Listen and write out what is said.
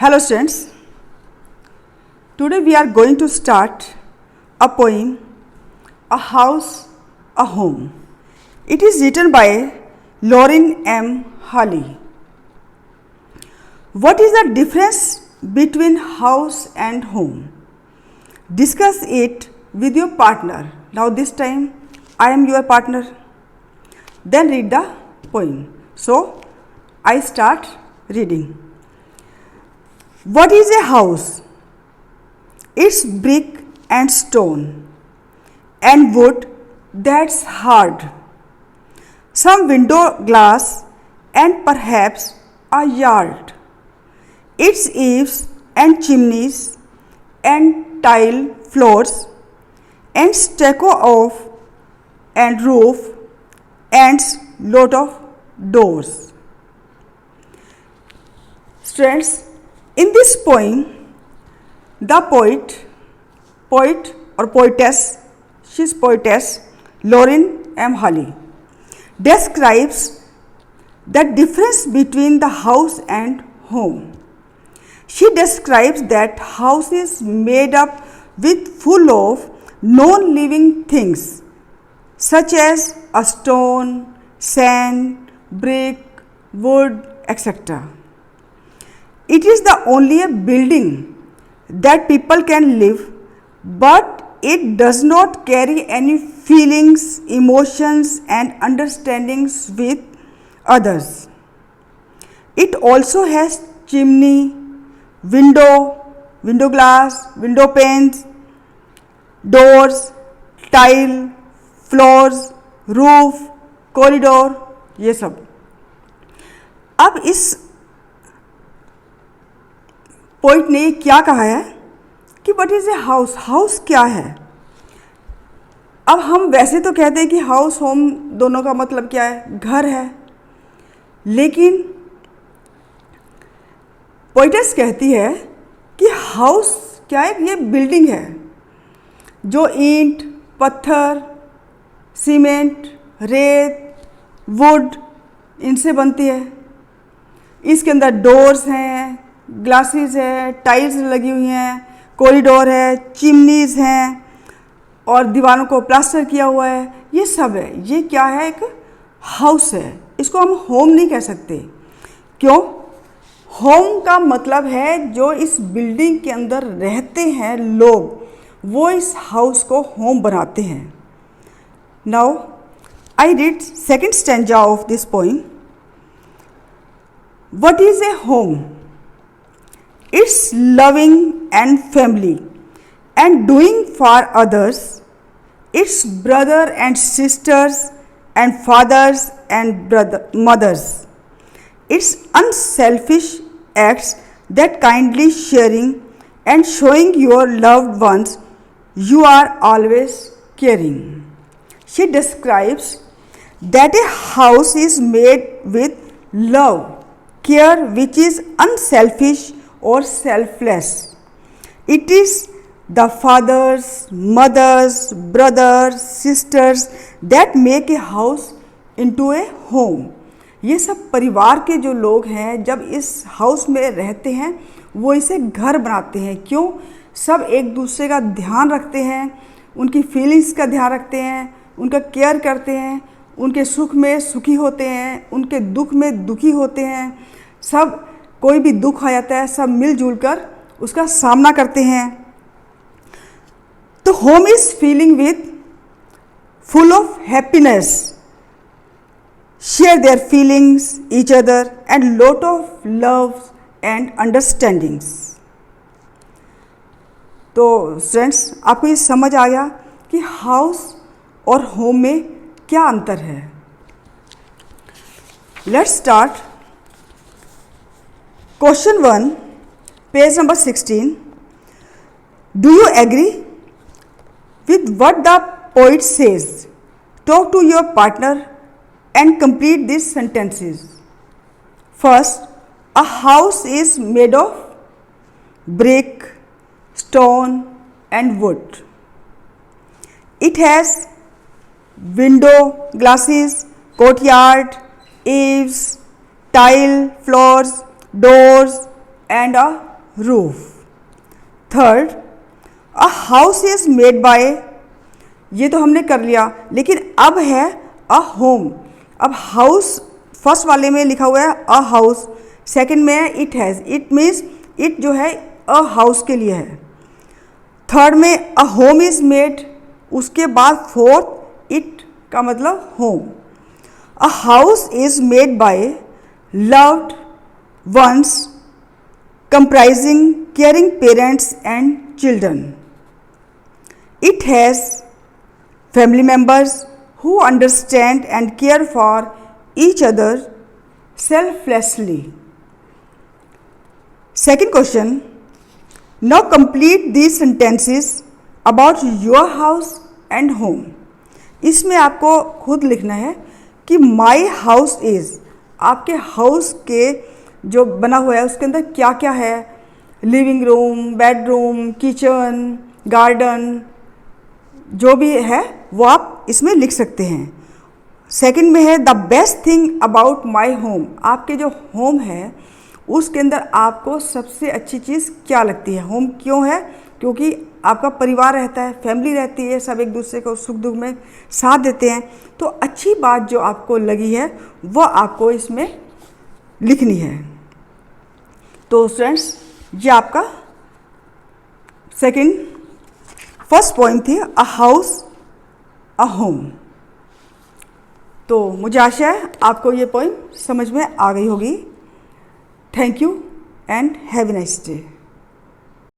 Hello students, today we are going to start a poem, A House, a Home. It is written by Lauryn M. Halley. What is the difference between house and home? Discuss it with your partner. Now this time I am your partner. Then read the poem. So I start reading. What is a house? It's brick and stone and wood that's hard. Some window glass and perhaps a yard. Its eaves and chimneys and tile floors and stucco of and roof and lot of doors. Students, in this poem, the poet or poetess, she's poetess Lauryn M. Halley, describes the difference between the house and home. She describes that house is made up with full of non-living things such as a stone, sand, brick, wood, etc. It is the only a building that people can live, but it does not carry any feelings, emotions and understandings with others. It also has chimney, window glass, window panes, doors, tile, floors, roof, corridor, ये सब. अब इस poet ने क्या कहा है कि what is a house. House क्या है? अब हम वैसे तो कहते हैं कि हाउस होम दोनों का मतलब क्या है, घर है, लेकिन पोइटेस कहती है कि हाउस क्या है, ये बिल्डिंग है जो ईंट, पत्थर, सीमेंट, रेत, वुड इनसे बनती है. इसके अंदर डोर्स हैं, ग्लासेस है, टाइल्स लगी हुई हैं, कॉरिडोर है, चिमनीज हैं और दीवारों को प्लास्टर किया हुआ है. ये सब है. ये क्या है? एक हाउस है. इसको हम होम नहीं कह सकते. क्यों? होम का मतलब है जो इस बिल्डिंग के अंदर रहते हैं लोग, वो इस हाउस को होम बनाते हैं. Now I read second stanza of this poem. What is a home? It's loving and family and doing for others. It's brother and sisters and fathers and mothers. It's unselfish acts that kindly sharing and showing your loved ones you are always caring. She describes that a house is made with love, care which is unselfish or selfless. It is the fathers, mothers, brothers, sisters that make a house into a home. ये सब परिवार के जो लोग हैं जब इस house में रहते हैं वो इसे घर बनाते हैं. क्यों? सब एक दूसरे का ध्यान रखते हैं, उनकी फीलिंग्स का ध्यान रखते हैं, उनका केयर करते हैं, उनके सुख में सुखी होते हैं, उनके दुख में दुखी होते हैं. सब कोई भी दुख आ जाता है सब मिलजुल कर उसका सामना करते हैं. तो home is feeling with full of happiness, share their feelings each other and lot of love and understandings. तो फ्रेंड्स, आपको ये समझ आ गया कि हाउस और होम में क्या अंतर है. Let's start. Question 1, page number 16. Do you agree with what the poet says? Talk to your partner and complete this sentences. First, a house is made of brick, stone and wood. It has window glasses, courtyard, eaves, tile floors, doors and a roof. Third, a house is made by, ये तो हमने कर लिया, लेकिन अब है a home. अब house first वाले में लिखा हुआ है a house, सेकंड में है it has. It means it जो है a house के लिए है. थर्ड में a home is made, उसके बाद फोर्थ it का मतलब home. A house is made by loved ones comprising caring parents and children. It has family members who understand and care for each other selflessly. Second question. Now complete these sentences about your house and home. इसमें आपको खुद लिखना है कि my house is, आपके house के जो बना हुआ है उसके अंदर क्या क्या है, living room, bedroom, kitchen, garden, जो भी है वो आप इसमें लिख सकते हैं. सेकंड में है the best thing about my home, आपके जो होम है उसके अंदर आपको सबसे अच्छी चीज़ क्या लगती है. होम क्यों है? क्योंकि आपका परिवार रहता है, फैमिली रहती है, सब एक दूसरे को सुख दुख में साथ देते हैं. तो अच्छी बात जो आपको लगी है वो आपको इसमें लिखनी है. तो स्टूडेंट्स ये आपका फर्स्ट पॉइंट थी अ हाउस अ होम. तो मुझे आशा है आपको ये पॉइंट समझ में आ गई होगी. Thank you and have a nice day.